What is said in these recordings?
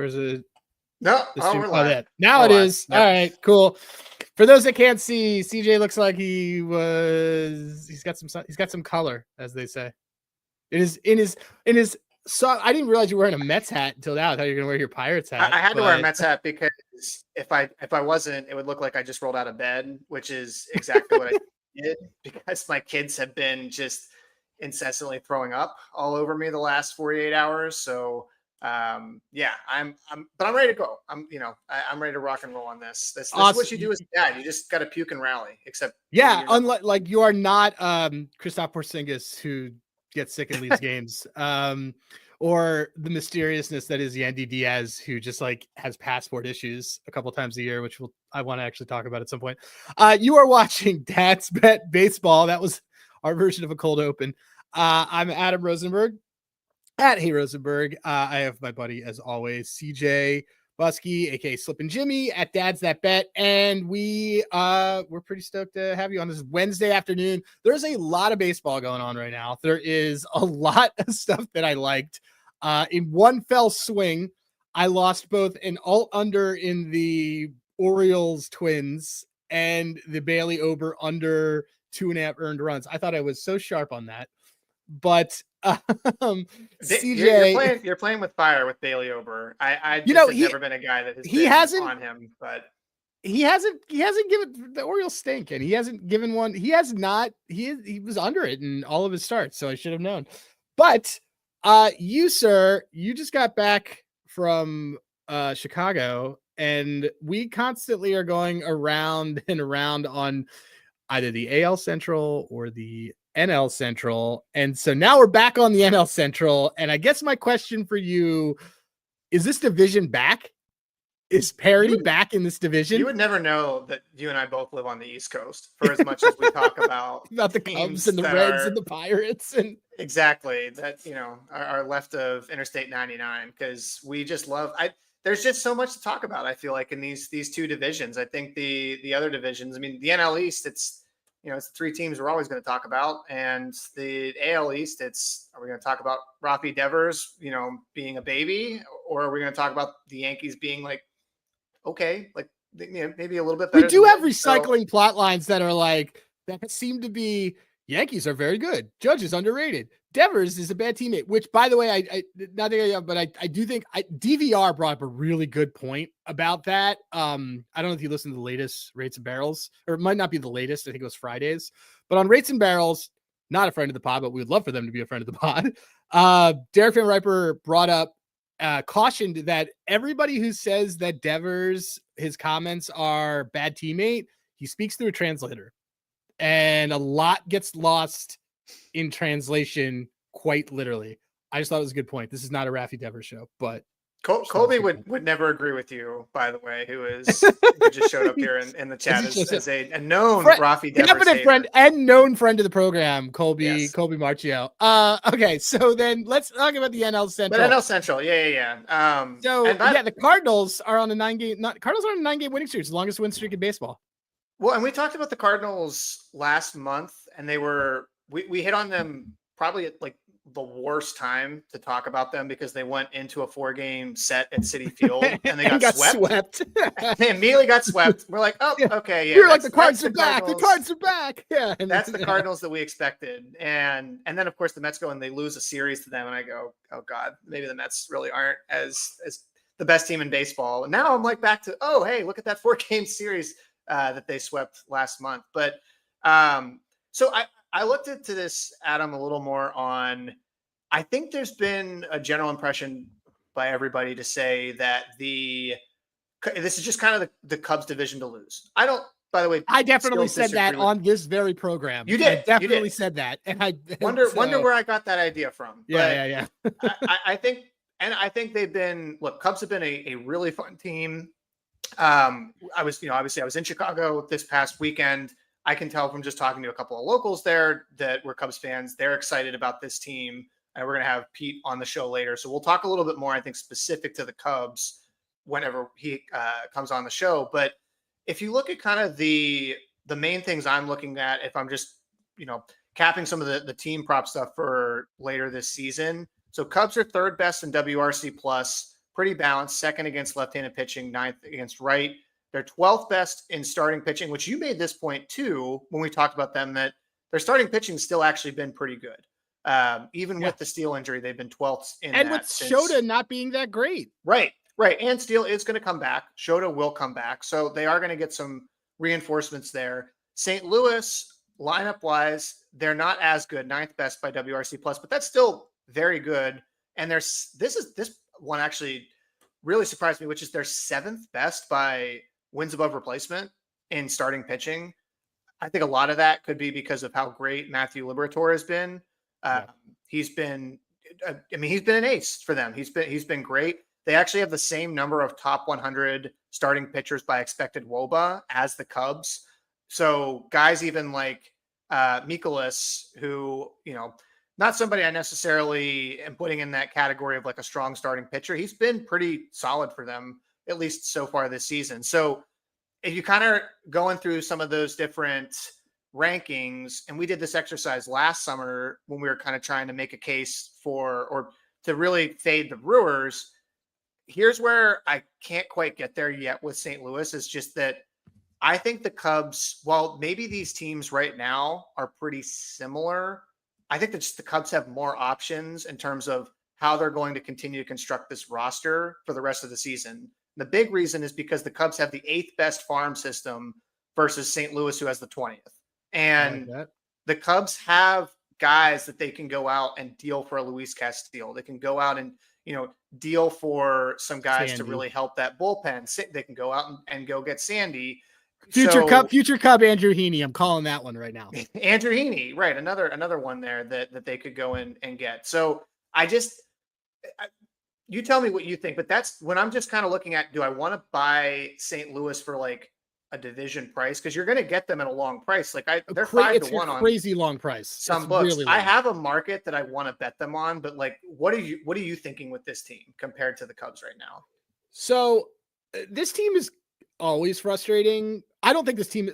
or is it? No, we're live. That. Now it is. Yep. All right, cool. For those that can't see, CJ looks like he's got some color, as they say. It is in his. So I didn't realize you were wearing a Mets hat until now. I thought you were gonna wear your Pirates hat. I had to wear a Mets hat because if I wasn't, it would look like I just rolled out of bed, which is exactly what I did, because my kids have been just incessantly throwing up all over me the last 48 hours. So yeah, but I'm ready to go. I'm ready to rock and roll on this. This awesome. Is what you do as a dad. You just got to puke and rally. Except unlike like you are not Kristaps Porzingis, who gets sick and leaves games, or the mysteriousness that is Yandy Diaz, who just like has passport issues a couple times a year, which I want to actually talk about at some point. You are watching Dad's Bet Baseball. That was our version of a cold open. I'm Adam Rosenberg at Hey Rosenberg. I have my buddy, as always, CJ Buskey, aka Slippin' Jimmy, at Dad's That Bet, and we're pretty stoked to have you on this Wednesday afternoon. There's a lot of baseball going on right now. There is a lot of stuff that I liked. In one fell swing, I lost both an alt under in the Orioles Twins and the Bailey over under 2.5 earned runs. I thought I was so sharp on that. But CJ, you're playing with fire with Bailey over. I've never been a guy that hasn't on him, but he hasn't given the Orioles stink, and he hasn't given one. He has not. He was under it in all of his starts, so I should have known. But you, sir, you just got back from Chicago, and we constantly are going around and around on either the AL Central or the NL Central. And so now we're back on the NL Central. And I guess my question for you, is this division back? Is parity back in this division? You would never know that you and I both live on the East Coast, for as much as we talk about the Cubs and the Reds and the Pirates. And exactly that, are left of Interstate 99, because we just love, there's just so much to talk about. I feel like in these two divisions. I think the other divisions, the NL East, it's the three teams we're always going to talk about, and the AL East, are we going to talk about Rafi Devers, being a baby, or are we going to talk about the Yankees being like, okay, like maybe a little bit better? We do have recycling plot lines that are like, that seem to be, Yankees are very good, Judge is underrated, Devers is a bad teammate, which, by the way, I do think DVR brought up a really good point about that. I don't know if you listened to the latest Rates and Barrels, or it might not be the latest. I think it was Fridays, but on Rates and Barrels, not a friend of the pod, but we would love for them to be a friend of the pod. Derek Van Riper brought up, cautioned that everybody who says that Devers, his comments are bad teammate, he speaks through a translator, and a lot gets lost in translation, quite literally. I just thought it was a good point. This is not a Rafi Devers show, but Colby would never agree with you, by the way, who just showed up here in the chat as a known Rafi Devers friend and known friend of the program, Colby. Yes. Colby Marchio. Okay, so then let's talk about the NL Central. But NL Central, yeah. The Cardinals are on a 9-game winning streak, the longest win streak in baseball. Well, and we talked about the Cardinals last month, and we hit on them probably at like the worst time to talk about them, because they went into a 4-game set at Citi Field and they got swept. They immediately got swept. We're like, oh, okay, yeah. You're like, the Cards are back. The Cards are back. Yeah, and that's the Cardinals that we expected. And then of course the Mets go and they lose a series to them, and I go, oh God, maybe the Mets really aren't as the best team in baseball. And now I'm like back to, oh hey, look at that 4-game series that they swept last month. But so I looked into this, Adam, a little more on, I think there's been a general impression by everybody to say that this is just kind of the Cubs division to lose. I don't, by the way, I definitely said that on this very program. You did. I definitely said that. And I wonder where I got that idea from. Yeah. I think they've been, Cubs have been a really fun team. Obviously I was in Chicago this past weekend. I can tell from just talking to a couple of locals there that we're Cubs fans. They're excited about this team. And we're going to have Pete on the show later. So we'll talk a little bit more, I think, specific to the Cubs whenever he comes on the show. But if you look at kind of the main things I'm looking at, if I'm just, capping some of the team prop stuff for later this season. So Cubs are third best in WRC plus pretty balanced. Second against left-handed pitching, ninth against right. They're 12th best in starting pitching, which you made this point too when we talked about them, that their starting pitching still actually been pretty good. Even with the Steele injury, they've been 12th in and that. with Shota not being that great. Right. And Steele is going to come back. Shota will come back. So they are going to get some reinforcements there. St. Louis, lineup wise, they're not as good. Ninth best by WRC plus, but that's still very good. And this one actually really surprised me, which is their 7th best by wins above replacement in starting pitching. I think a lot of that could be because of how great Matthew Liberatore has been. He's been an ace for them. He's been great. They actually have the same number of top 100 starting pitchers by expected WOBA as the Cubs. So guys even like Mikolas, who, not somebody I necessarily am putting in that category of like a strong starting pitcher. He's been pretty solid for them, at least so far this season. So if you kind of going through some of those different rankings, and we did this exercise last summer when we were kind of trying to make a case for, or to really fade the Brewers. Here's where I can't quite get there yet with St. Louis, is just that I think the Cubs, while maybe these teams right now are pretty similar, I think that just the Cubs have more options in terms of how they're going to continue to construct this roster for the rest of the season. The big reason is because the Cubs have the 8th best farm system versus St. Louis, who has the 20th. And the Cubs have guys that they can go out and deal for a Luis Castillo. They can go out and, deal for some guys to really help that bullpen. They can go out and go get Sandy. Future Cub Andrew Heaney. I'm calling that one right now. Andrew Heaney, right? Another one there that they could go in and get. So you tell me what you think, but that's when I'm just kind of looking at, do I want to buy St. Louis for like a division price? Because you're going to get them at a long price. Like they're 5-1 on crazy long price. Some books. Really I have a market that I want to bet them on, but like, what are you thinking with this team compared to the Cubs right now? So this team is always frustrating. I don't think this team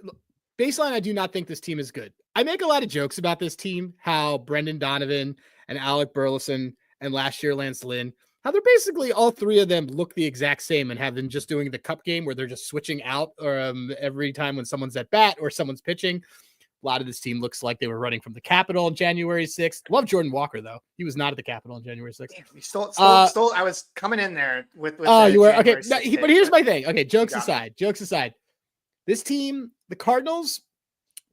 baseline. I do not think this team is good. I make a lot of jokes about this team, how Brendan Donovan and Alec Burleson and last year Lance Lynn, how they're basically all three of them look the exact same and have them just doing the cup game where they're just switching out every time when someone's at bat or someone's pitching. A lot of this team looks like they were running from the Capitol on January 6th. Love Jordan Walker, though. He was not at the Capitol on January 6th. Damn, you stole. I was coming in there with oh, you were? Okay. But here's my thing. Okay. Jokes aside. This team, the Cardinals,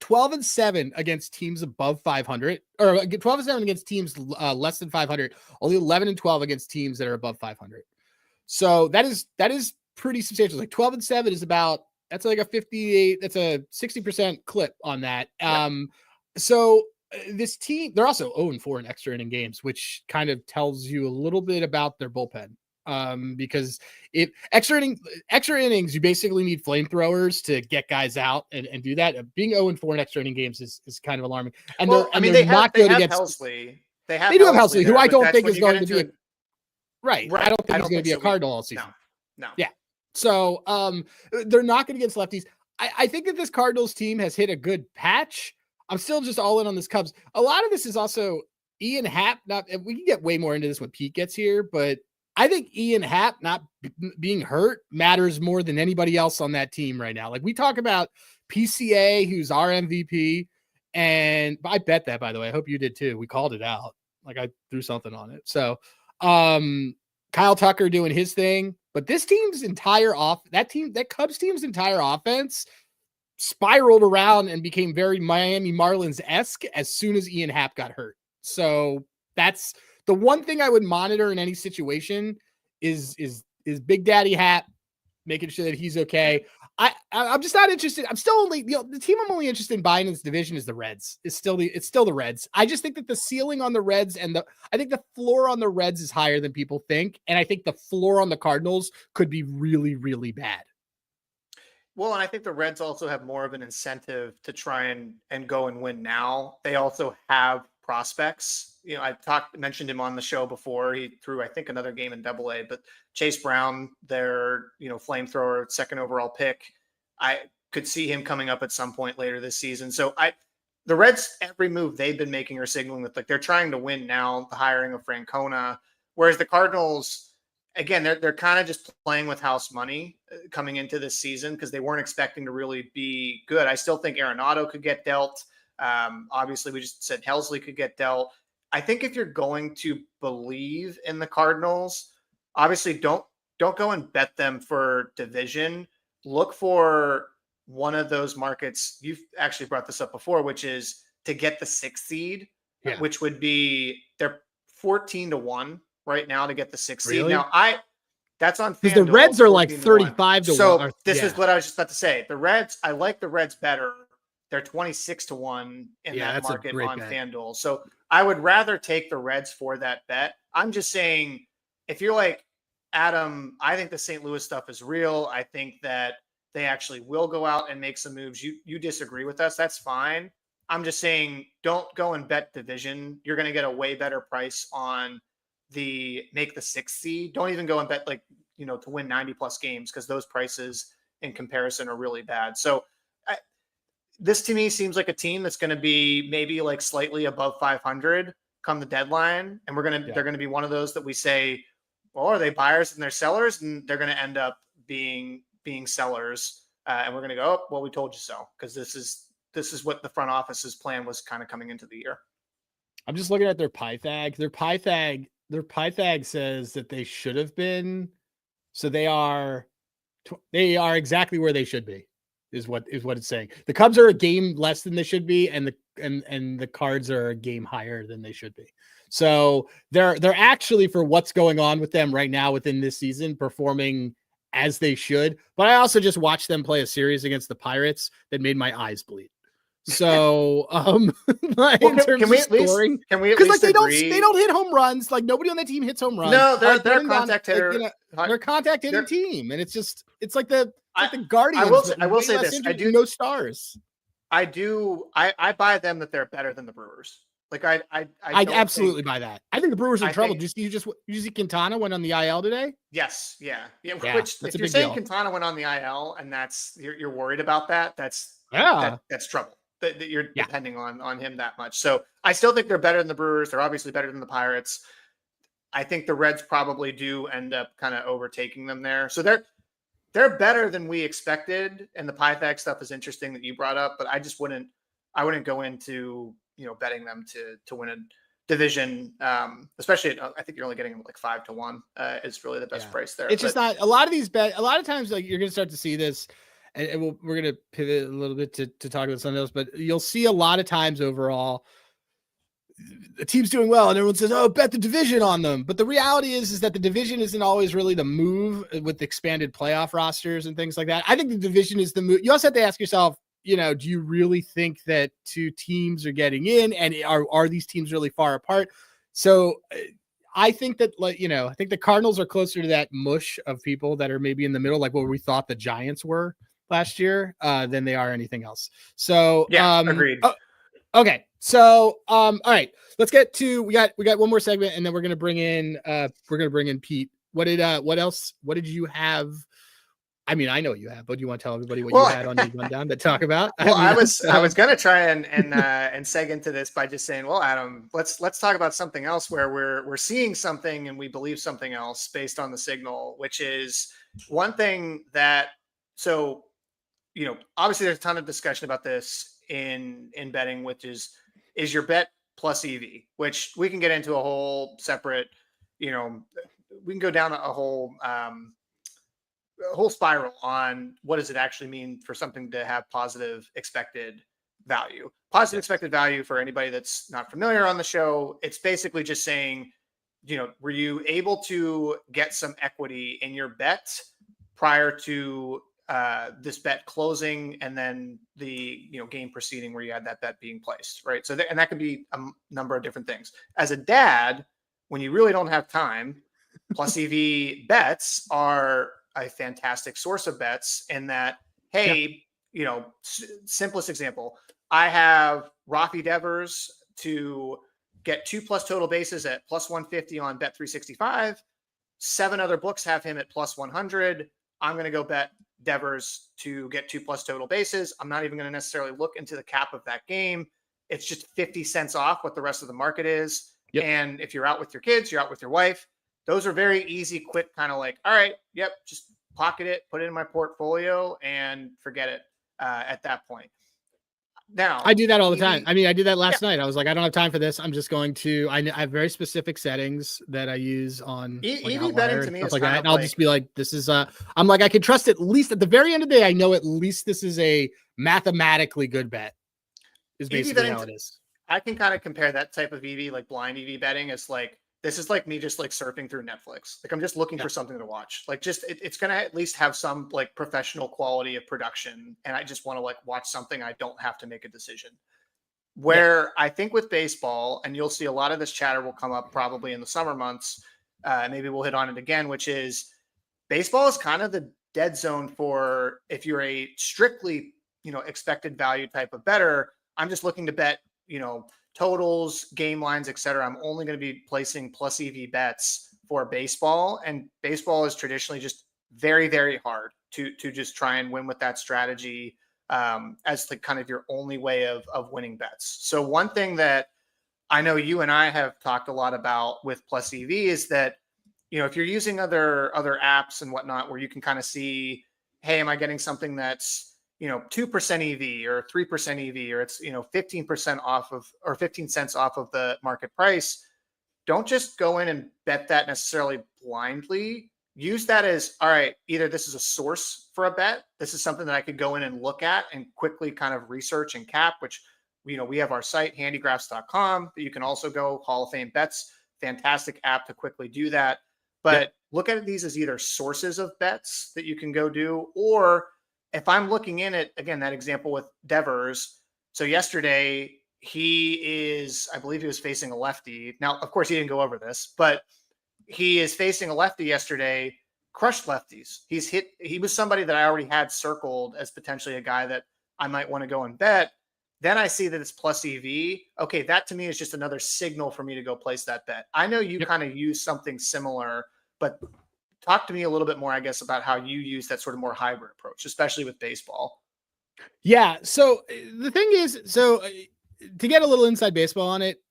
12-7 against teams above 500, or 12-7 against teams less than 500, only 11-12 against teams that are above 500. So that is pretty substantial. Like 12-7 is that's like a 58, that's a 60% clip on that. So this team, they're also 0-4 in extra inning games, which kind of tells you a little bit about their bullpen. Because if extra innings, you basically need flamethrowers to get guys out and do that. Being 0-4 in extra inning games is kind of alarming. And they're not good against Helsley. They do have Helsley, who I don't think is going to be right. Right. I don't think he's going to be a Cardinal all season. No. Yeah. So they're not going against lefties. I think that this Cardinals team has hit a good patch. I'm still just all in on this Cubs. A lot of this is also Ian Happ. We can get way more into this when Pete gets here, but I think Ian Happ not being hurt matters more than anybody else on that team right now. Like we talk about PCA, who's our MVP, and I bet that, by the way, I hope you did too. We called it out. Like I threw something on it. So Kyle Tucker doing his thing, but this team's entire that Cubs team's entire offense spiraled around and became very Miami Marlins-esque as soon as Ian Happ got hurt. So that's the one thing I would monitor in any situation is Big Daddy Happ, making sure that he's okay. I'm just not interested. I'm still only, the team I'm only interested in buying in this division is the Reds. It's still the Reds. I just think that the ceiling on the Reds I think the floor on the Reds is higher than people think. And I think the floor on the Cardinals could be really, really bad. Well, and I think the Reds also have more of an incentive to try and go and win now. They also have prospects. I mentioned him on the show before. He threw, I think, another game in AA, but Chase Brown, their, flamethrower, second overall pick, I could see him coming up at some point later this season. So the Reds, every move they've been making are signaling that like they're trying to win now, the hiring of Francona, whereas the Cardinals, again, they're kind of just playing with house money coming into this season because they weren't expecting to really be good. I still think Arenado could get dealt. Obviously, we just said Helsley could get dealt. I think if you're going to believe in the Cardinals, obviously don't go and bet them for division. Look for one of those markets. You've actually brought this up before, which is to get the 6th seed, which would be they're 14-1 right now to get the 6th seed. Really? Now that's on because the Reds are like 35 to 1. So this is what I was just about to say. The Reds, I like the Reds better. They're 26-1 in that market on FanDuel. So I would rather take the Reds for that bet. I'm just saying, if you're like, Adam, I think the St. Louis stuff is real. I think that they actually will go out and make some moves. You disagree with us. That's fine. I'm just saying, don't go and bet division. You're going to get a way better price on make the 6th seed. Don't even go and bet to win 90 plus games, because those prices in comparison are really bad. So this to me seems like a team that's going to be maybe like slightly above 500 come the deadline. And they're going to be one of those that we say, well, are they buyers and they're sellers? And they're going to end up being sellers. And we're going to go, oh, well, we told you so. Because this is what the front office's plan was kind of coming into the year. I'm just looking at their Pythag. Their Pythag says that they should have been. So they are exactly where they should be, is what it's saying. The Cubs are a game less than they should be, and the Cards are a game higher than they should be. So they're actually, for what's going on with them right now within this season, performing as they should. But I also just watched them play a series against the Pirates that made my eyes bleed. So, in terms of scoring, can we at least they don't hit home runs. Like, nobody on the team hits home runs. No, they're a contact hitter. They're a contact hitting team, and it's like the Guardians. I will say this: no stars. I buy them that they're better than the Brewers. Like I absolutely buy that. I think the Brewers are in trouble. You see Quintana went on the IL today. Yes, yeah. Which, if you're saying Quintana went on the IL, and that's you're worried about that, that's trouble. That you're depending on him that much. So I still think they're better than the Brewers. They're obviously better than the Pirates. I think the Reds probably do end up kind of overtaking them there. So they're better than we expected. And the Pythag stuff is interesting that you brought up, but I wouldn't go into, betting them to win a division. Especially, I think you're only getting them like 5-1 is really the best price there. It's just not a lot of these a lot of times, like, you're going to start to see this. And we're going to pivot a little bit to talk about something else, but you'll see a lot of times overall, the team's doing well and everyone says, oh, bet the division on them. But the reality is that the division isn't always really the move with expanded playoff rosters and things like that. I think the division is the move. You also have to ask yourself, do you really think that 2 teams are getting in, and are these teams really far apart? So I think that, I think the Cardinals are closer to that mush of people that are maybe in the middle, like what we thought the Giants were last year, than they are anything else. So agreed. Okay. So all right, let's get to we got one more segment, and then we're gonna bring in Pete. What did you have? I mean, I know you have, but do you want to tell everybody what you had on your rundown to talk about? Well, I was gonna try and seg into this by just saying, well, Adam, let's talk about something else where we're seeing something and we believe something else based on the signal, which is one thing that obviously there's a ton of discussion about this in betting, which is your bet plus EV, which we can get into a whole separate, we can go down a whole spiral on what does it actually mean for something to have positive expected value. Positive expected value, for anybody that's not familiar on the show, it's basically just saying, were you able to get some equity in your bet prior to this bet closing, and then the game proceeding where you had that bet being placed, right? So and that could be a number of different things. As a dad, when you really don't have time, plus EV bets are a fantastic source of bets in that, hey, simplest example, I have Rafi Devers to get 2+ total bases at plus 150 on Bet 365. 7 other books have him at plus 100. I'm going to go bet Devers to get 2+ total bases. I'm not even going to necessarily look into the cap of that game. It's just 50 cents off what the rest of the market is. Yep. And if you're out with your kids, you're out with your wife, those are very easy, quick, kind of like, all right, yep, just pocket it, put it in my portfolio, and forget it at that point. Now, I do that all the time. EV, I mean, I did that yeah, last night. I was like, I don't have time for this. I'm just going to, I have very specific settings that I use on like EV betting Outlier to and me stuff is like kind that. of And I'll like just be like, this is I'm like, I can trust at least at the very end of the day. I know at least this is a mathematically good bet is EV basically betting. how it is. I can kind of compare that type of EV, like blind EV betting, as like this is like me just like surfing through Netflix. Like I'm just looking Yeah. for something to watch. Like just it's gonna at least have some like professional quality of production, and I just want to like watch something. I don't have to make a decision. Yeah. Where I think with baseball, and you'll see a lot of this chatter will come up probably in the summer months. Maybe we'll hit on it again, which is baseball is kind of the dead zone for if you're a strictly expected value type of better. I'm just looking to bet totals, game lines, etc. I'm only going to be placing plus EV bets for baseball, and baseball is traditionally just very, very hard to just try and win with that strategy as like kind of your only way of winning bets. So one thing that I know you and I have talked a lot about with plus EV is that if you're using other apps and whatnot where you can kind of see, hey, am I getting something that's 2% EV or 3% EV, or it's 15% off of, or 15 cents off of the market price. Don't just go in and bet that necessarily blindly. Use that as, all right, either this is a source for a bet, this is something that I could go in and look at and quickly kind of research and cap, which we have our site handygraphs.com, but you can also go Hall of Fame Bets, fantastic app to quickly do that. But look at these as either sources of bets that you can go do, or if I'm looking in at, again, that example with Devers. So yesterday I believe he was facing a lefty. Now, of course, he didn't go over this, but he is facing a lefty yesterday, crushed lefties. He was somebody that I already had circled as potentially a guy that I might want to go and bet. Then I see that it's plus EV. Okay, that to me is just another signal for me to go place that bet. I know you kind of use something similar, but talk to me a little bit more, I guess, about how you use that sort of more hybrid approach, especially with baseball. Yeah. So the thing is, to get a little inside baseball on it,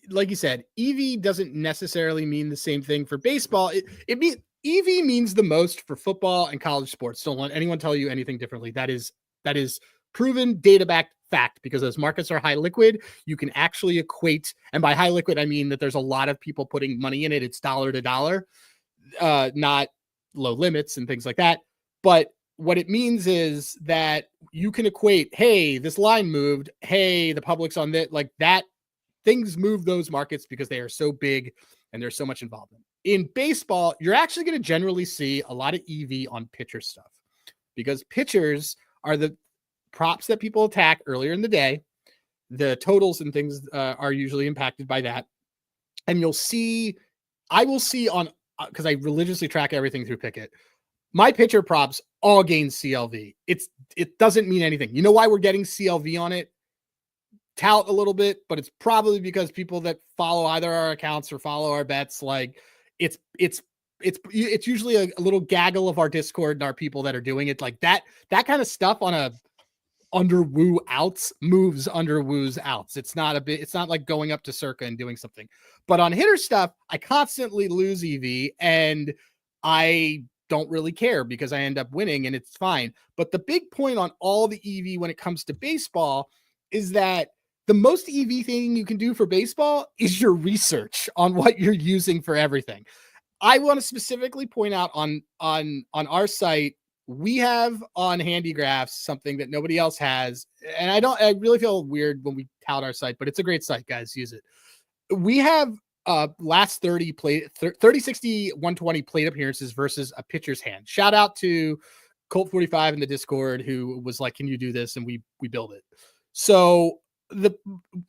like you said, EV doesn't necessarily mean the same thing for baseball. EV means the most for football and college sports. Don't let anyone tell you anything differently. That is proven data-backed fact, because those markets are high liquid. You can actually equate, and by high liquid, I mean that there's a lot of people putting money in it. It's dollar to dollar, not low limits and things like that. But what it means is that you can equate, hey, this line moved. Hey, the public's on that, like that. Things move those markets because they are so big and there's so much involvement. In baseball, you're actually going to generally see a lot of EV on pitcher stuff, because pitchers are the props that people attack earlier in the day. The totals and things are usually impacted by that. And I will see on, because I religiously track everything through Pickett, my pitcher props all gain CLV. It doesn't mean anything. You know why we're getting CLV on it? Tout a little bit, but it's probably because people that follow either our accounts or follow our bets, like it's usually a little gaggle of our Discord and our people that are doing it, like that kind of stuff on a under woo outs moves under woos outs. It's not like going up to Circa and doing something. But on hitter stuff, I constantly lose EV and I don't really care because I end up winning and it's fine. But the big point on all the EV when it comes to baseball is that the most EV thing you can do for baseball is your research on what you're using for everything. I want to specifically point out on our site, we have on Handygraphs something that nobody else has. And I really feel weird when we tout our site, but it's a great site, guys. Use it. We have last 30, 60, 120 plate appearances versus a pitcher's hand. Shout out to Colt 45 in the Discord who was like, can you do this? And we build it. So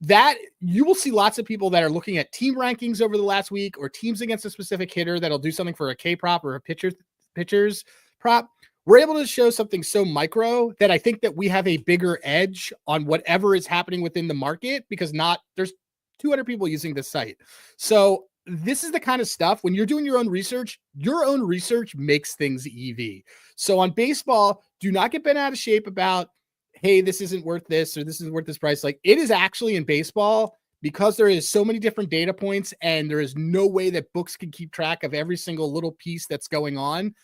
that you will see lots of people that are looking at team rankings over the last week or teams against a specific hitter that'll do something for a K prop or a pitcher's prop. We're able to show something so micro that I think that we have a bigger edge on whatever is happening within the market, because there's 200 people using this site. So this is the kind of stuff when you're doing your own research makes things EV. So on baseball, do not get bent out of shape about, hey, this isn't worth this or this isn't worth this price. Like, it is actually in baseball because there is so many different data points and there is no way that books can keep track of every single little piece that's going on,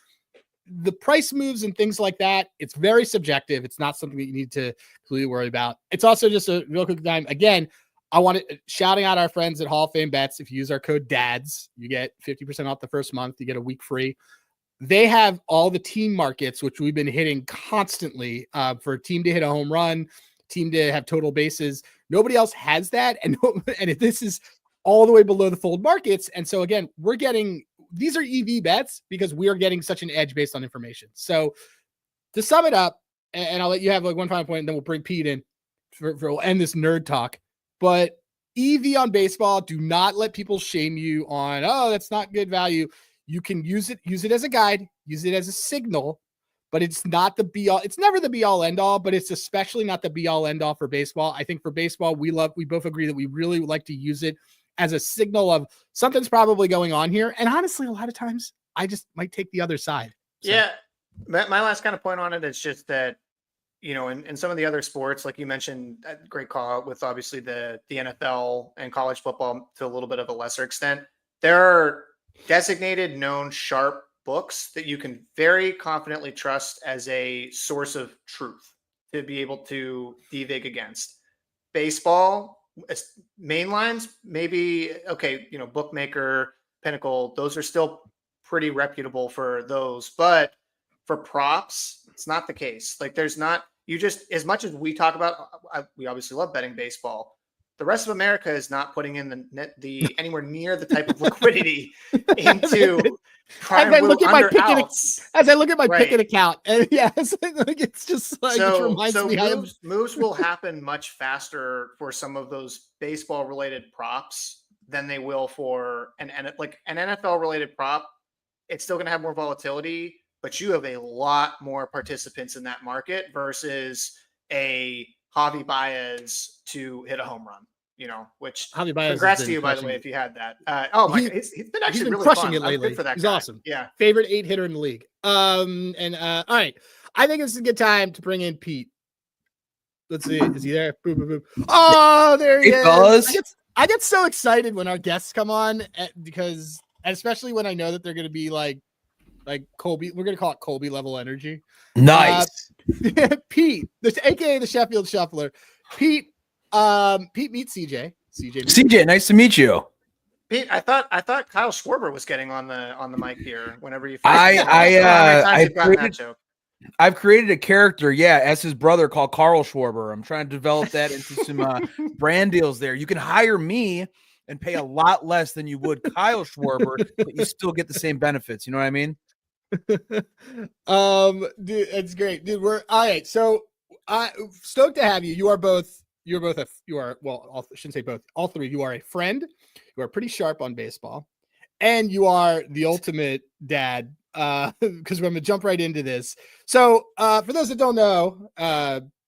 the price moves and things like that, it's very subjective. It's not something that you need to completely worry about. It's also just a real quick time. Again, I want to shouting out our friends at Hall of Fame Bets. If you use our code DADS, you get 50% off the first month. You get a week free. They have all the team markets, which we've been hitting constantly for a team to hit a home run, team to have total bases. Nobody else has that. And this is all the way below the fold markets. And so again, we're getting, these are EV bets because we are getting such an edge based on information. So to sum it up, and I'll let you have like one final point and then we'll bring Pete in we'll end this nerd talk. But EV on baseball, do not let people shame you on, oh, that's not good value. You can use it as a guide, use it as a signal, but it's not the be all. It's never the be all end all, but it's especially not the be all end all for baseball. I think for baseball, we both agree that we really would like to use it as a signal of something's probably going on here. And honestly, a lot of times I just might take the other side. So. Yeah. My last kind of point on it is just that, you know, in some of the other sports, like you mentioned, great call out with obviously the NFL and college football to a little bit of a lesser extent, there are designated, known, sharp books that you can very confidently trust as a source of truth to be able to devig against. Baseball, main lines, maybe, okay, you know, Bookmaker, Pinnacle, those are still pretty reputable for those, but for props, it's not the case. Like there's not, you just, as much as we talk about, we obviously love betting baseball. The rest of America is not putting in the anywhere near the type of liquidity into prime little under outs. As I look at my picking account, and it's just like it reminds me. Moves will happen much faster for some of those baseball related props than they will for an NFL related prop. It's still going to have more volatility, but you have a lot more participants in that market versus a Javi Baez to hit a home run, you know, which Javi Baez congrats to you, by the way, if you had that. Oh my God, he's been actually really crushing fun. It lately. Good for that he's guy. Awesome. Yeah. Favorite 8 hitter in the league. All right. I think this is a good time to bring in Pete. Let's see. Is he there? Boom, boom, boom. Oh, there he is. I get so excited when our guests come on because especially when I know that they're going to be like Colby, we're going to call it Colby level energy. Nice. Pete, AKA the Sheffield Shuffler. Pete meets CJ. CJ, nice to meet you. Pete, I thought Kyle Schwarber was getting on the mic here whenever you I've created a character, as his brother called Carl Schwarber. I'm trying to develop that into some brand deals there. You can hire me and pay a lot less than you would Kyle Schwarber, but you still get the same benefits. You know what I mean? Dude, it's great, dude. We're all right. So stoked to have you. You are both. I shouldn't say both. All three. You are a friend. You are pretty sharp on baseball, and you are the ultimate dad. Because we're gonna jump right into this. So, for those that don't know,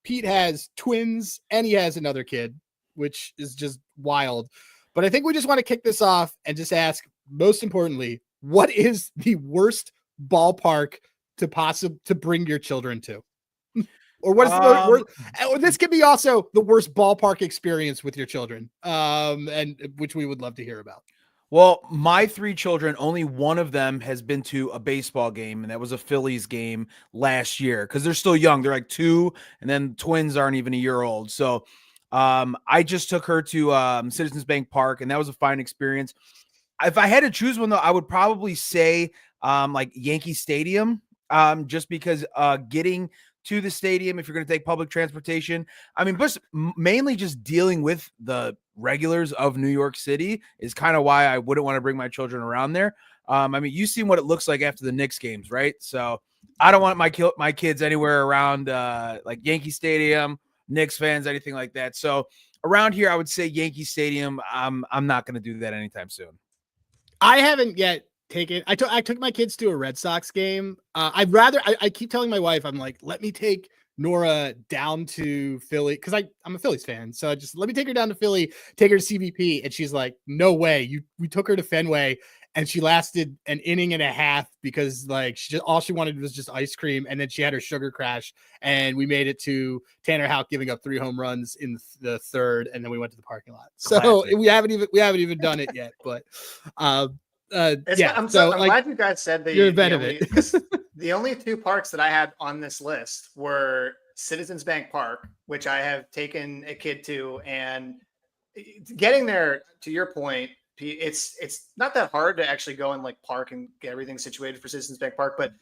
Pete has twins and he has another kid, which is just wild. But I think we just want to kick this off and just ask, most importantly, what is the worst ballpark to bring your children to? Or what is the worst? Or this could be also the worst ballpark experience with your children, and which we would love to hear about. Well, my 3 children, only one of them has been to a baseball game, and that was a Phillies game last year because they're still young. They're like 2, and then twins aren't even a year old. So I just took her to Citizens Bank Park, and that was a fine experience. If I had to choose one, though, I would probably say like Yankee Stadium, just because getting to the stadium, if you're going to take public transportation, I mean, but mainly just dealing with the regulars of New York City is kind of why I wouldn't want to bring my children around there. I mean, you've seen what it looks like after the Knicks games, right? So I don't want my kids anywhere around like Yankee Stadium, Knicks fans, anything like that. So around here, I would say Yankee Stadium. I'm not going to do that anytime soon. I haven't yet taken. I took my kids to a Red Sox game. I keep telling my wife, I'm like, let me take Nora down to Philly because I'm a Phillies fan. So just let me take her down to Philly, take her to CBP. And she's like, no way. We took her to Fenway and she lasted an inning and a half because like all she wanted was just ice cream, and then she had her sugar crash, and we made it to Tanner Houck giving up 3 home runs in the third, and then we went to the parking lot. So Classic. we haven't even done it yet, but I'm like, glad you guys said you're a fan of it. because the only 2 parks that I had on this list were Citizens Bank Park, which I have taken a kid to, and getting there, to your point, it's not that hard to actually go and like park and get everything situated for Citizens Bank Park, but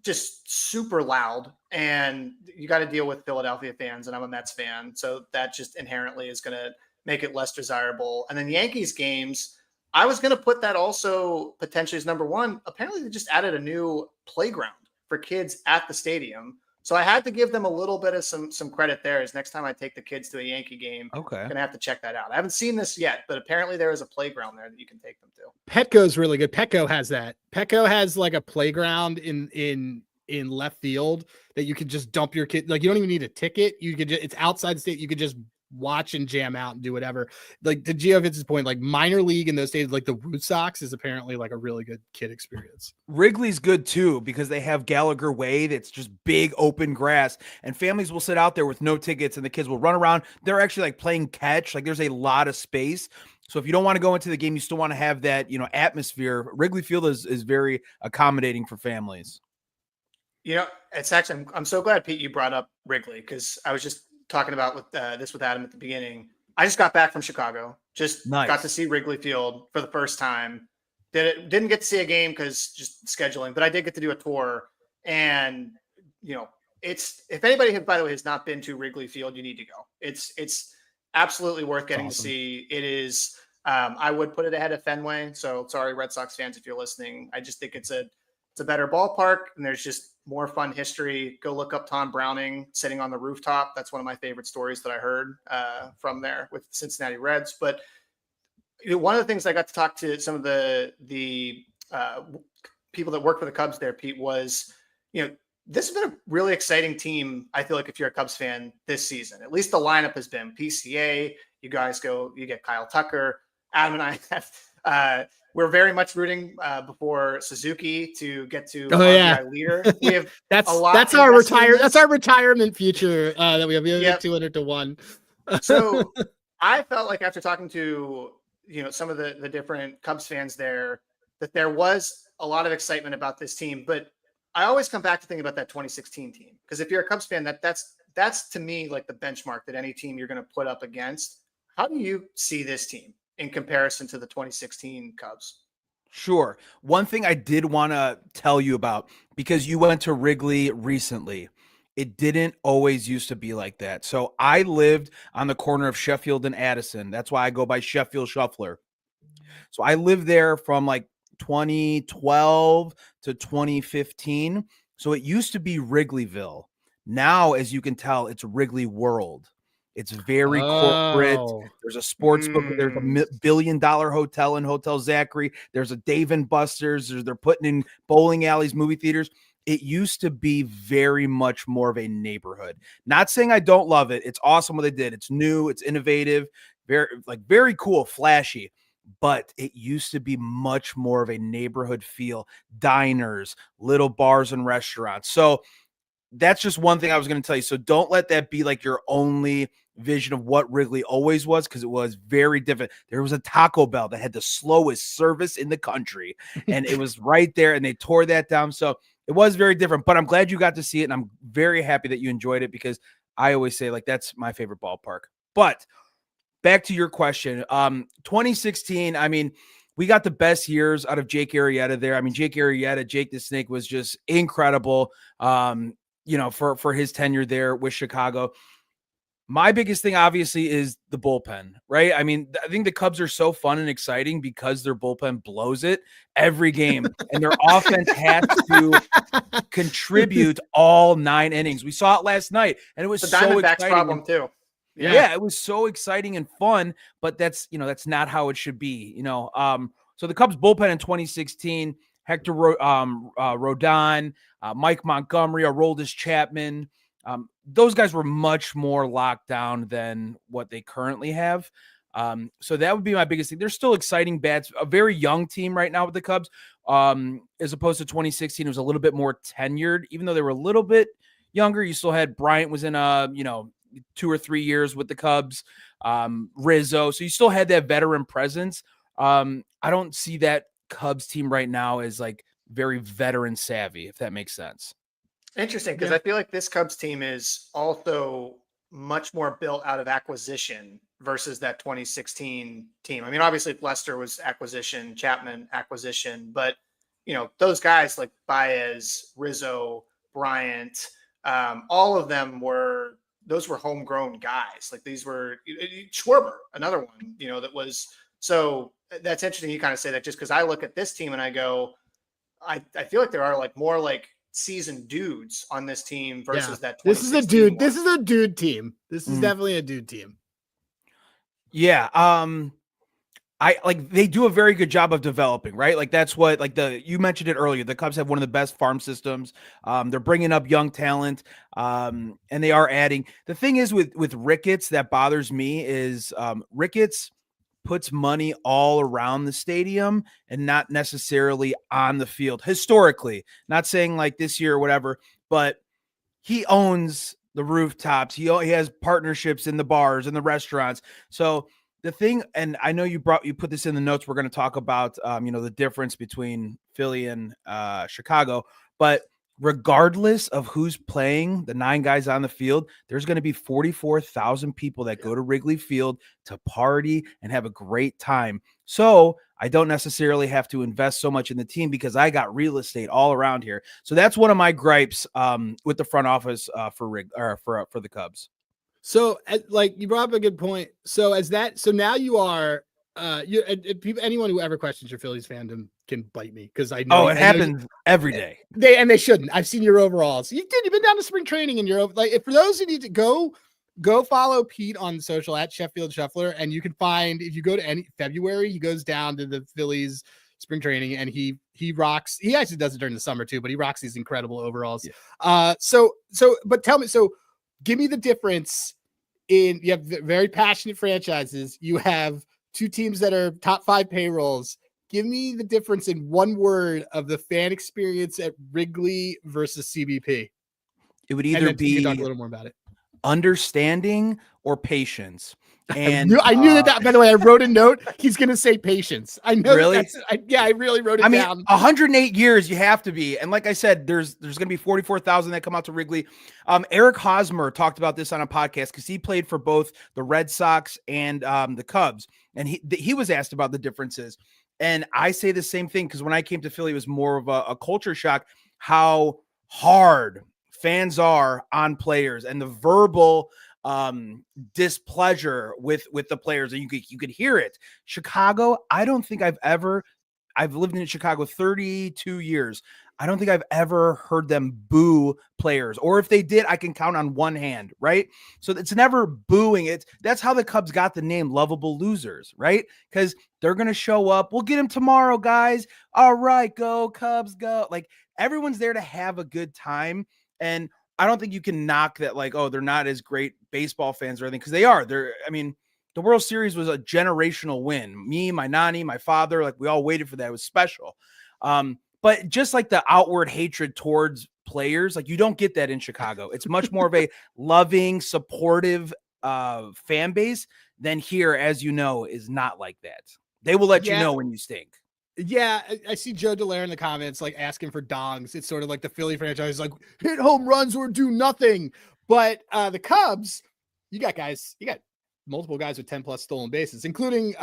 just super loud, and you got to deal with Philadelphia fans, and I'm a Mets fan, so that just inherently is going to make it less desirable. And then Yankees games, I was going to put that also potentially as number 1. Apparently they just added a new playground for kids at the stadium. So I had to give them a little bit of some credit there. As next time I take the kids to a Yankee game, Okay. I'm going to have to check that out. I haven't seen this yet, but apparently there is a playground there that you can take them to. Petco's really good. Petco has that. Petco has like a playground in left field that you can just dump your kid. Like you don't even need a ticket. You could it's outside the state. You could just watch and jam out and do whatever. Like to Giovitz's point, like minor league in those states, like the Root Sox is apparently like a really good kid experience. Wrigley's good too because they have Gallagher Way that's just big open grass, and families will sit out there with no tickets and the kids will run around. They're actually like playing catch. Like there's a lot of space. So if you don't want to go into the game, you still want to have that, atmosphere. Wrigley Field is very accommodating for families. It's actually, I'm so glad, Pete, you brought up Wrigley, because I was just talking about with Adam at the beginning. I just got back from Chicago, got to see Wrigley Field for the first time. Didn't get to see a game because just scheduling, but I did get to do a tour. And, if anybody, by the way, has not been to Wrigley Field, you need to go. It's absolutely worth getting to see. It is, I would put it ahead of Fenway. So sorry, Red Sox fans, if you're listening. I just think it's a better ballpark, and there's just more fun history. Go look up Tom Browning sitting on the rooftop. That's one of my favorite stories that I heard from there with the Cincinnati Reds. But one of the things I got to talk to some of the people that work for the Cubs there, Pete, was, this has been a really exciting team. I feel like if you're a Cubs fan this season, at least the lineup has been PCA. You guys you get Kyle Tucker. Adam and I have, we're very much rooting before Suzuki to get to RBI leader. We have that's our retirement future that we have. We have 200 to 1. So I felt like after talking to some of the different Cubs fans there, that there was a lot of excitement about this team. But I always come back to thinking about that 2016 team, because if you're a Cubs fan, that's to me like the benchmark that any team you're going to put up against. How do you see this team in comparison to the 2016 Cubs? Sure. One thing I did want to tell you about, because you went to Wrigley recently, it didn't always used to be like that. So I lived on the corner of Sheffield and Addison. That's why I go by Sheffield Shuffler. So I lived there from like 2012 to 2015. So it used to be Wrigleyville. Now, as you can tell, it's Wrigley World. It's very corporate. There's a sports book. There's a $1 billion hotel in Hotel Zachary. There's a Dave and Buster's. They're putting in bowling alleys, movie theaters. It used to be very much more of a neighborhood. Not saying I don't love it. It's awesome what they did. It's new. It's innovative. Very cool, flashy. But it used to be much more of a neighborhood feel. Diners, little bars and restaurants. So that's just one thing I was going to tell you. So don't let that be like your only vision of what Wrigley always was, because it was very different. There was a Taco Bell that had the slowest service in the country, and it was right there, and they tore that down. So it was very different, but I'm glad you got to see it, and I'm very happy that you enjoyed it, because I always say, like, that's my favorite ballpark. But back to your question, 2016, I mean, we got the best years out of Jake Arrieta there. I mean, Jake the Snake was just incredible, for his tenure there with Chicago. My biggest thing, obviously, is the bullpen, right? I mean, I think the Cubs are so fun and exciting because their bullpen blows it every game, and their offense has to contribute all 9 innings. We saw it last night, and it was so exciting. Problem too. Yeah, it was so exciting and fun, but that's not how it should be. So the Cubs bullpen in 2016, Hector Rodon, Mike Montgomery, Aroldis Chapman. Those guys were much more locked down than what they currently have. So that would be my biggest thing. They're still exciting bats, a very young team right now with the Cubs, as opposed to 2016. It was a little bit more tenured, even though they were a little bit younger. You still had Bryant was in 2 or 3 years with the Cubs, Rizzo. So you still had that veteran presence. I don't see that Cubs team right now as like very veteran savvy, if that makes sense. Interesting, because I feel like this Cubs team is also much more built out of acquisition versus that 2016 team. I mean, obviously Lester was acquisition, Chapman acquisition, but those guys like Baez, Rizzo, Bryant, all of them were homegrown guys. Like these were Schwarber, another one, that was. So that's interesting. You kind of say that just because I look at this team and I go, I feel like there are like more like seasoned dudes on this team versus that. This is a dude. This is a dude team. This is definitely a dude team. Yeah. I like they do a very good job of developing, right? Like that's what you mentioned it earlier. The Cubs have one of the best farm systems. They're bringing up young talent, and they are adding. The thing is with Ricketts that bothers me is Ricketts puts money all around the stadium and not necessarily on the field. Historically, not saying like this year or whatever, but he owns the rooftops. He has partnerships in the bars and the restaurants. So the thing, and I know you put this in the notes, we're going to talk about, the difference between Philly and Chicago, but regardless of who's playing the 9 guys on the field, there's going to be 44,000 people that go to Wrigley Field to party and have a great time. So I don't necessarily have to invest so much in the team because I got real estate all around here. So that's one of my gripes with the front office for the Cubs. So like you brought up a good point. So now you are anyone who ever questions your Phillies fandom can bite me because I know it happens every day. They shouldn't. I've seen your overalls. You've been down to spring training and you're like, for those who need to go follow Pete on social at Sheffield Shuffler, and you can find, if you go to any February, he goes down to the Phillies spring training and he rocks. He actually does it during the summer too, but he rocks these incredible overalls. Yeah. But tell me, give me the difference you have very passionate franchises. You have 2 teams that are top 5 payrolls. Give me the difference in one word of the fan experience at Wrigley versus CBP. It would either be, you can talk a little more about it, understanding or patience. And I knew that, by the way, I wrote a note. He's going to say patience. I know. Really? I really wrote it down. 108 years you have to be. And like I said, there's going to be 44,000 that come out to Wrigley. Eric Hosmer talked about this on a podcast because he played for both the Red Sox and the Cubs. And he was asked about the differences. And I say the same thing because when I came to Philly, it was more of a culture shock how hard fans are on players and the verbal displeasure with the players, and you could hear it. Chicago, I don't think I've lived in Chicago 32 years. I don't think I've ever heard them boo players, or if they did, I can count on one hand, right? So it's never booing. That's how the Cubs got the name Lovable Losers, right? Because they're going to show up. We'll get him tomorrow, guys. All right, go Cubs, go. Like everyone's there to have a good time. And I don't think you can knock that, like, oh, they're not as great baseball fans or anything, because they are. The World Series was a generational win. Me, my nanny, my father, like we all waited for that. It was special. But just like the outward hatred towards players, like you don't get that in Chicago. It's much more of a loving, supportive fan base than here, as you know, is not like that. They will let you know when you stink. Yeah, I see Joe Dallaire in the comments, like asking for dongs. It's sort of like the Philly franchise, like hit home runs or do nothing. But the Cubs, you got multiple guys with 10+ stolen bases, including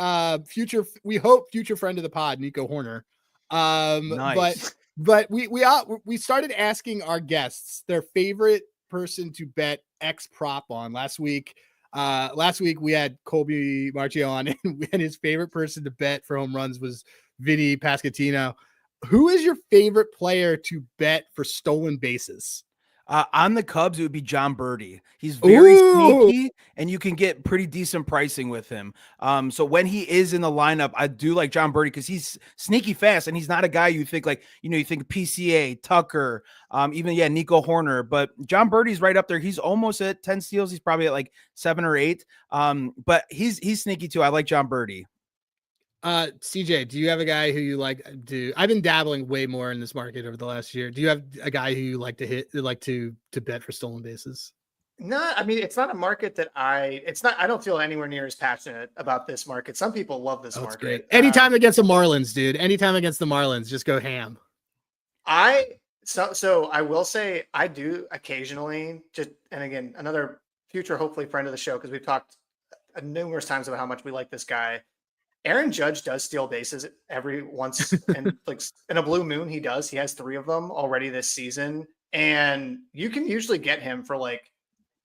future friend of the pod, Nico Horner. Nice. But we started asking our guests their favorite person to bet X prop on last week. We had Colby Marchio on, and his favorite person to bet for home runs was Vinny Pasquantino. Who is your favorite player to bet for stolen bases? On the Cubs, it would be John Birdie. He's very Ooh. sneaky, and you can get pretty decent pricing with him. So when he is in the lineup, I do like John Birdie because he's sneaky fast, and he's not a guy you think like, you think PCA, Tucker, even Nico Horner. But John Birdie's right up there. He's almost at 10 steals. He's probably at like 7 or 8. But he's sneaky too. I like John Birdie. CJ, do you have a guy who you like to? I've been dabbling way more in this market over the last year. Do you have a guy who you like to hit, like to bet for stolen bases? No, I mean, it's not a market that I don't feel anywhere near as passionate about this market. Some people love this market. Great. Anytime against the Marlins, dude. Anytime against the Marlins, just go ham. So I will say I do occasionally and again, another future, hopefully friend of the show, because we've talked numerous times about how much we like this guy. Aaron Judge does steal bases every once and like in a blue moon. He does. He has 3 of them already this season. And you can usually get him for like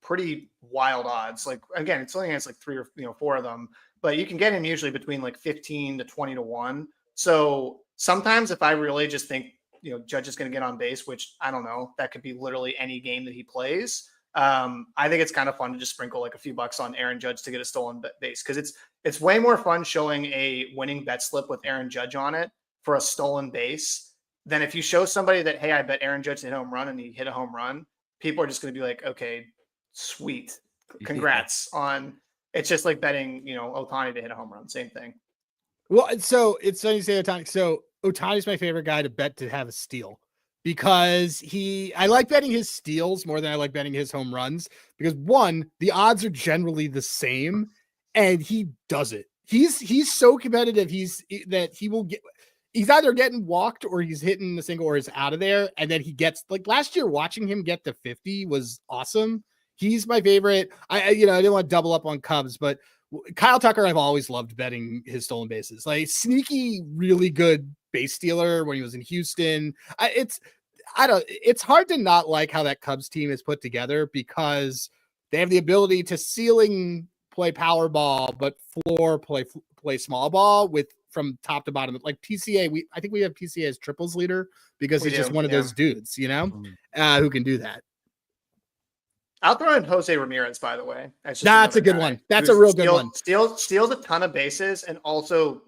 pretty wild odds. Like, again, it's only against like 3 or 4 of them, but you can get him usually between like 15 to 20 to 1. So sometimes if I really just think, Judge is going to get on base, which I don't know, that could be literally any game that he plays. I think it's kind of fun to just sprinkle like a few bucks on Aaron Judge to get a stolen base, because it's way more fun showing a winning bet slip with Aaron Judge on it for a stolen base than if you show somebody that, hey, I bet Aaron Judge hit a home run and he hit a home run. People are just going to be like, okay, sweet, congrats on. It's just like betting, Ohtani to hit a home run, same thing. Well, so it's funny you say Ohtani. So Ohtani's my favorite guy to bet to have a steal, because I like betting his steals more than I like betting his home runs, because one, the odds are generally the same and he does it. He's so competitive. He's either getting walked or he's hitting the single or he's out of there. And then he gets, like last year, watching him get to 50 was awesome. He's my favorite. I didn't want to double up on Cubs, but Kyle Tucker, I've always loved betting his stolen bases. Like sneaky, really good base stealer when he was in Houston. It's hard to not like how that Cubs team is put together, because they have the ability to ceiling play power ball, but floor play small ball with from top to bottom. Like PCA, I think we have PCA as triples leader because he's just one of those dudes, who can do that. I'll throw in Jose Ramirez, by the way. That's a good one. That's a real good one. Steals a ton of bases, and also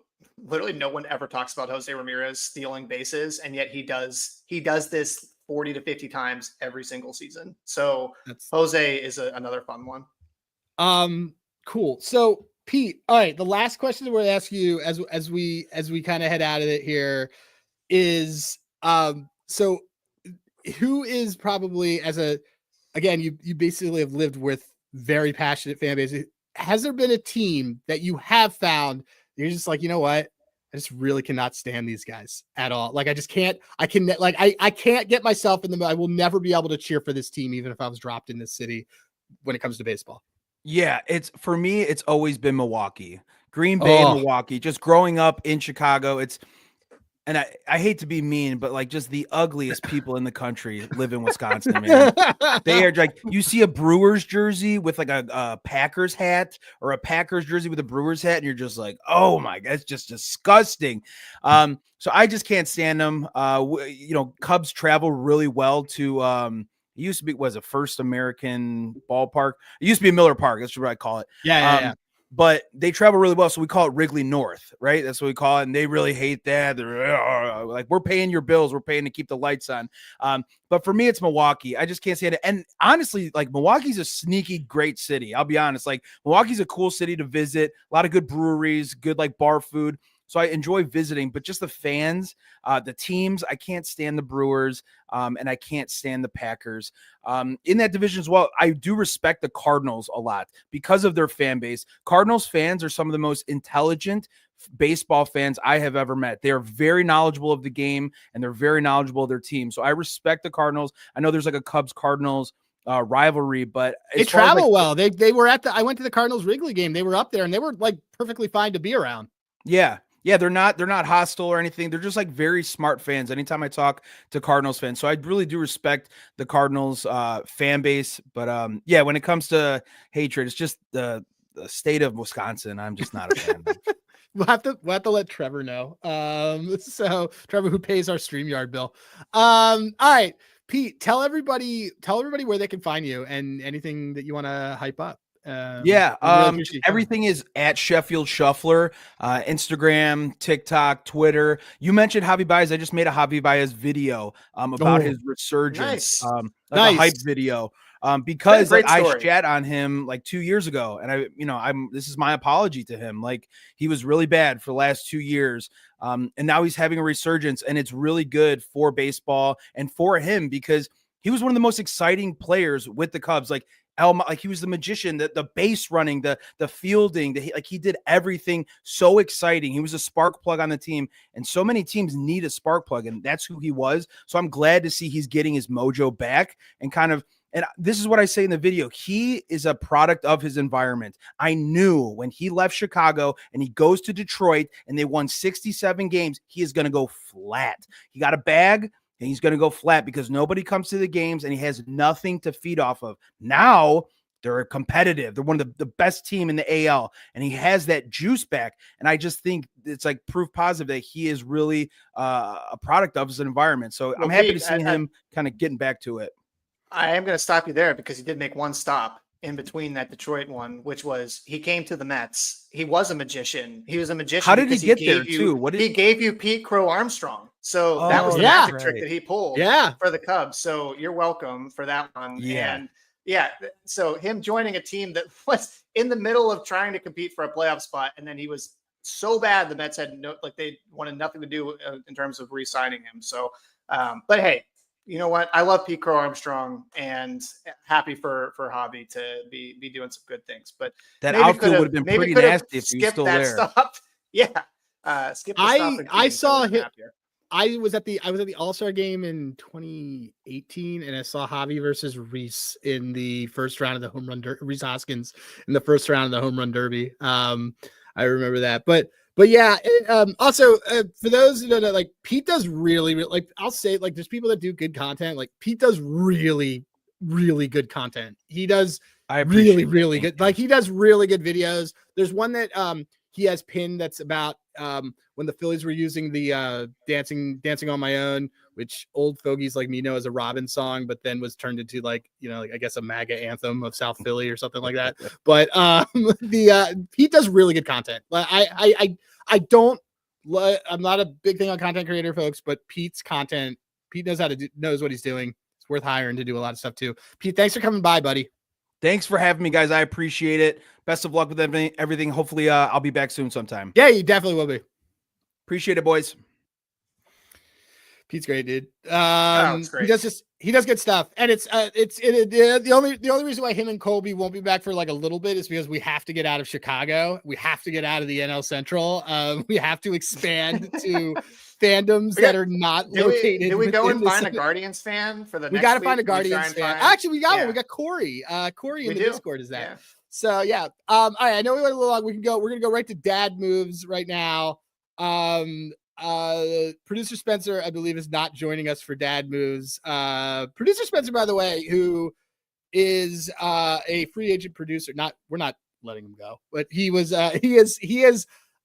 literally no one ever talks about Jose Ramirez stealing bases, and yet he does this 40 to 50 times every single season. So Jose is another fun one. Cool. So Pete, all right, the last question that we're going to ask you as we kind of head out of it here is, so who is probably, again, you basically have lived with very passionate fan bases. Has there been a team that you have found you're just like, you know what? I just really cannot stand these guys at all. Like, I can't get myself in I will never be able to cheer for this team, even if I was dropped in this city when it comes to baseball. Yeah, for me, it's always been Milwaukee, Green Bay, and Milwaukee. Just growing up in Chicago, and I hate to be mean, but like just the ugliest people in the country live in Wisconsin, man. They are like, you see a Brewers jersey with like a Packers hat, or a Packers jersey with a Brewers hat, and you're just like, oh my God, it's just disgusting. So I just can't stand them. Cubs travel really well to it used to be, First American Ballpark. It used to be Miller Park. That's what I call it. Yeah. But they travel really well, so we call it Wrigley North, right? That's what we call it, and they really hate that. They're like, we're paying your bills. We're paying to keep the lights on. But for me, it's Milwaukee. I just can't stand it. And honestly, like, Milwaukee's a sneaky great city. I'll be honest. Like, Milwaukee's a cool city to visit. A lot of good breweries, good like bar food. So I enjoy visiting, but just the fans, the teams, I can't stand the Brewers, and I can't stand the Packers. In that division as well, I do respect the Cardinals a lot because of their fan base. Cardinals fans are some of the most intelligent baseball fans I have ever met. They're very knowledgeable of the game, and they're very knowledgeable of their team. So I respect the Cardinals. I know there's like a Cubs-Cardinals rivalry, but they travel well. They were I went to the Cardinals Wrigley game. They were up there, and they were like perfectly fine to be around. Yeah. Yeah, they're not hostile or anything. They're just like very smart fans. Anytime I talk to Cardinals fans, so I really do respect the Cardinals fan base. But yeah, when it comes to hatred, it's just the state of Wisconsin. I'm just not a fan. We'll have to let Trevor know. So Trevor, who pays our StreamYard bill. All right, Pete, tell everybody where they can find you and anything that you want to hype up. Yeah, we really appreciate you coming. everything is at Sheffield Shuffler, Instagram, TikTok, Twitter. You mentioned Javi Baez. I just made a Javi Baez video about his resurgence, Nice. like a hype video. Because like I story. shat on him like 2 years ago, and this is my apology to him. Like he was really bad for the last 2 years, and now he's having a resurgence, and it's really good for baseball and for him because he was one of the most exciting players with the Cubs. Like he was the magician, the base running, the fielding, he did everything so exciting. He was a spark plug on the team, and so many teams need a spark plug, and that's who he was. So I'm glad to see he's getting his mojo back and this is what I say in the video. He is a product of his environment. I knew when he left Chicago and he goes to Detroit and they won 67 games, he is going to go flat. He got a bag. And he's going to go flat because nobody comes to the games and he has nothing to feed off of. Now they're competitive. They're one of the best team in the AL, and he has that juice back. And I just think it's like proof positive that he is really a product of his environment. So I'm happy to see him kind of getting back to it. I am going to stop you there because he did make one stop in between that Detroit one, which was he came to the Mets. He was a magician. He was a magician. How did he get there too? He gave you Pete Crow Armstrong. So that was the magic trick that he pulled for the Cubs. So you're welcome for that one. Yeah. And so him joining a team that was in the middle of trying to compete for a playoff spot. And then he was so bad. The Mets had they wanted nothing to do in terms of re-signing him. So, but hey, you know what? I love Pete Crow Armstrong and happy for Javi to be doing some good things. But that outfield would have been pretty nasty if he was still there. Stop. Yeah. Skip the stop. I saw him. I was at the All-Star game in 2018, and I saw Javi versus Reese in the first round of the home run Reese Hoskins in the first round of the home run derby. I remember that, but yeah. Also, for those who don't know, like Pete does really like I'll say like there's people that do good content. Like Pete does really, really good content. He does really good. Like he does really good videos. There's one that he has pinned that's about when the Phillies were using the dancing on my own, which old fogies like me know as a Robin song, but then was turned into like I guess a MAGA anthem of South Philly or something like that. But Pete does really good content. I'm not a big thing on content creator folks, but Pete's content, Pete knows what he's doing. It's worth hiring to do a lot of stuff too. Pete, thanks for coming by, buddy. Thanks for having me, guys. I appreciate it. Best of luck with everything. Hopefully, I'll be back soon sometime. Yeah, you definitely will be. Appreciate it, boys. Pete's great, dude. It's great. He does good stuff, and the only reason why him and Colby won't be back for like a little bit is because we have to get out of Chicago. We have to get out of the NL Central. We have to expand to fandoms that are not located. Did we go and find a Guardians fan for the? We got to find a Guardians fan. Actually, we got one. We got Corey. Corey in the Discord is that. Yeah. So yeah. All right. I know we went a little long. We're gonna go right to dad moves right now. Producer Spencer, I believe, is not joining us for dad moves. Producer Spencer, by the way, who is a free agent producer. We're not letting him go, but he is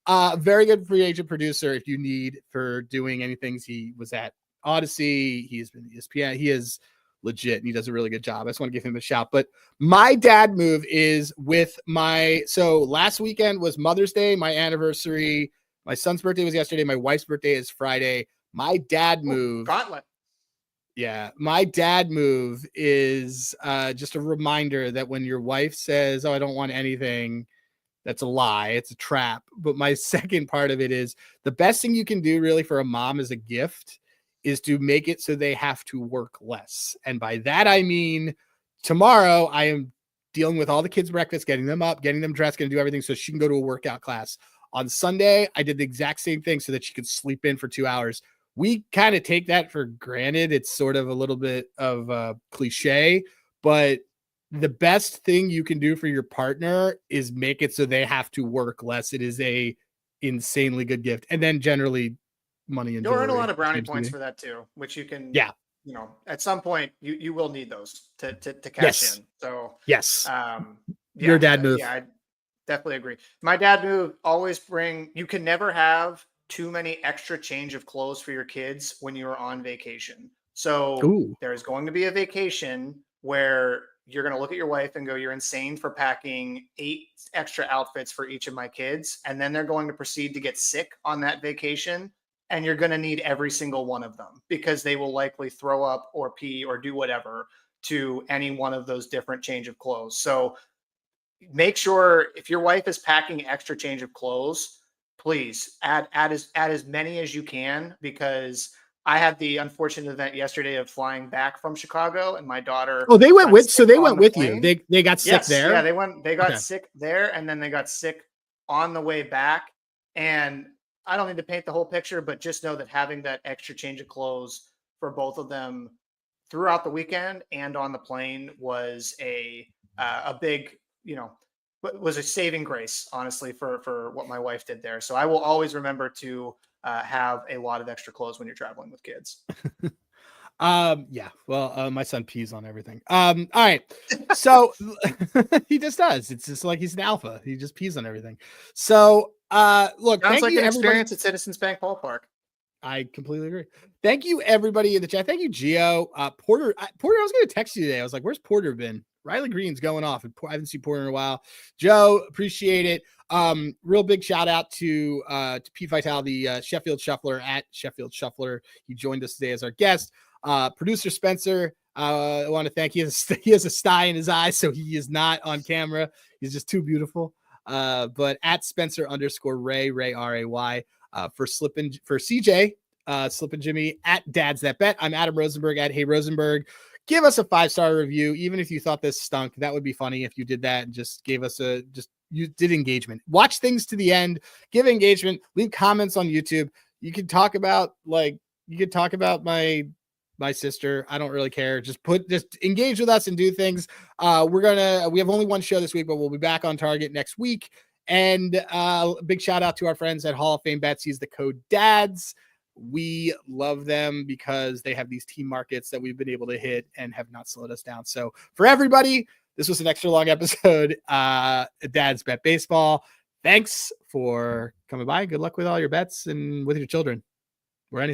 a very good free agent producer if you need for doing anything. He was at Odyssey. He's been at ESPN. He is legit and he does a really good job. I just want to give him a shout. But my dad move is with so last weekend was Mother's Day, my anniversary. My son's birthday was yesterday. My wife's birthday is Friday. My dad move. Gauntlet. Yeah. My dad move is just a reminder that when your wife says, "Oh, I don't want anything," that's a lie. It's a trap. But my second part of it is the best thing you can do really for a mom as a gift is to make it so they have to work less. And by that, I mean, tomorrow I am dealing with all the kids' breakfast, getting them up, getting them dressed, going to do everything so she can go to a workout class. On Sunday, I did the exact same thing so that she could sleep in for 2 hours. We kind of take that for granted. It's sort of a little bit of a cliche, but the best thing you can do for your partner is make it so they have to work less. It is a insanely good gift. And then generally money and you'll earn a lot of brownie points for that too, which you can, at some point you will need those to cash in. So yes, your dad move. Yeah, I definitely agree. My dad move always you can never have too many extra change of clothes for your kids when you're on vacation. So Ooh. there's going to be a vacation where you're going to look at your wife and go, you're insane for packing 8 extra outfits for each of my kids. And then they're going to proceed to get sick on that vacation. And you're going to need every single one of them because they will likely throw up or pee or do whatever to any one of those different change of clothes. So make sure if your wife is packing extra change of clothes, please add as many as you can, because I had the unfortunate event yesterday of flying back from Chicago, and my daughter. Oh, they went got with, so sick they on went the with you. plane. They got sick Yes, there. yeah, they got Okay. sick there, and then they got sick on the way back. And I don't need to paint the whole picture, but just know that having that extra change of clothes for both of them throughout the weekend and on the plane was a big, was a saving grace, honestly, for what my wife did there. So I will always remember to have a lot of extra clothes when you're traveling with kids. Yeah, well, my son pees on everything. All right, so he just does. It's just like he's an alpha. He just pees on everything. So look, Sounds thank like you an everybody. experience at Citizens Bank Ballpark. I completely agree. Thank you everybody in the chat. Thank you, Gio. Porter, I was going to text you today. I was like, where's Porter been? Riley Green's going off, and I haven't seen Porter in a while. Joe, appreciate it. Real big shout out to Pete Vitale, the Sheffield Shuffler at Sheffield Shuffler. He joined us today as our guest. Producer Spencer, I want to thank you. He has a sty in his eye, so he is not on camera. He's just too beautiful. But at Spencer_Ray Ray, for CJ, Slippin' Jimmy at Dad's That Bet. I'm Adam Rosenberg at Hey Rosenberg. Give us a 5-star review, even if you thought this stunk. That would be funny if you did that and just gave us you did engagement. Watch things to the end, give engagement, leave comments on YouTube. You could talk about my sister. I don't really care. Just engage with us and do things. We have only one show this week, but we'll be back on target next week. And big shout out to our friends at Hall of Fame Bets. Use the code DADS. We love them because they have these team markets that we've been able to hit and have not slowed us down. So for everybody, this was an extra long episode. Dad's Bet Baseball. Thanks for coming by. Good luck with all your bets and with your children or anything.